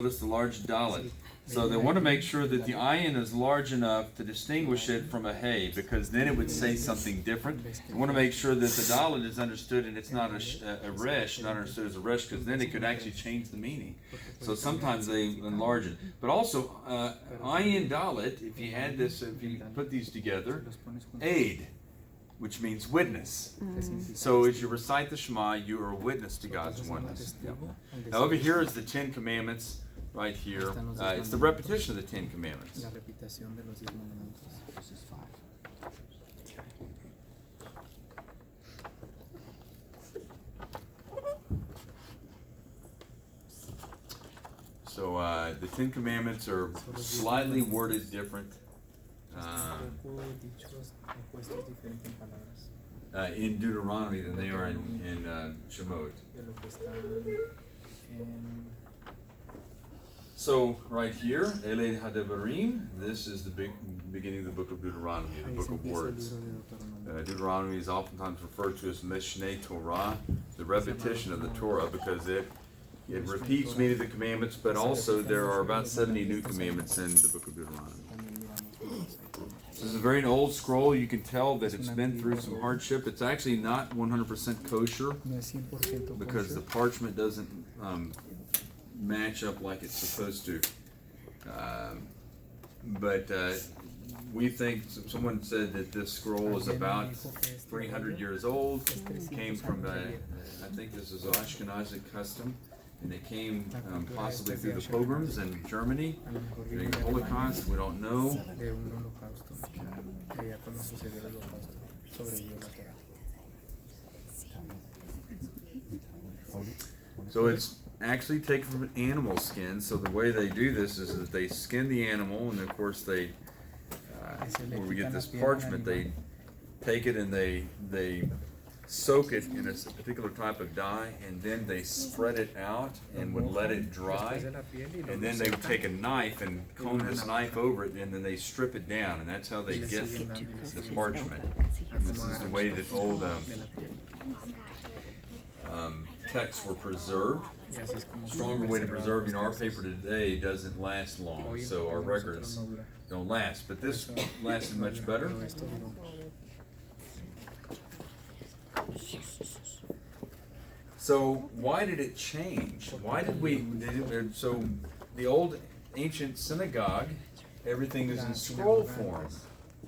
Notice the large dalet. So they want to make sure that the ayin is large enough to distinguish it from a hey, because then it would say something different. They want to make sure that the dalet is understood and it's not a resh, not understood as a resh, because then it could actually change the meaning. So sometimes they enlarge it. But also, ayin dalet, if you had this, if you put these together, aid, which means witness. So as you recite the Shema, you are a witness to God's oneness. Now over here is the Ten Commandments. Right here, it's the repetition of the Ten Commandments. So the Ten Commandments are slightly worded different in Deuteronomy than they are in Shemot. So right here, Ele Hadevarim, this is the beginning of the book of Deuteronomy, the book of words. Deuteronomy is oftentimes referred to as Mishneh Torah, the repetition of the Torah, because it repeats many of the commandments, but also there are about 70 new commandments in the book of Deuteronomy. This is a very old scroll. You can tell that it's been through some hardship. It's actually not 100% kosher because the parchment doesn't match up like it's supposed to. But we think, someone said that this scroll is about 300 years old. It came from, I think this is an Ashkenazic custom, and it came possibly through the pogroms in Germany during the Holocaust. We don't know. So it's actually taken from an animal skin. So the way they do this is that they skin the animal, and of course they, where we get this parchment, they take it and they soak it in a particular type of dye, and then they spread it out and would let it dry, and then they would take a knife and comb this knife over it, and then they strip it down, and that's how they get this parchment. And this is the way that old texts were preserved. Stronger way to preserve, our paper today doesn't last long, so our records don't last, but this lasted much better. So why did it change? Why did so the old ancient synagogue, everything is in scroll form.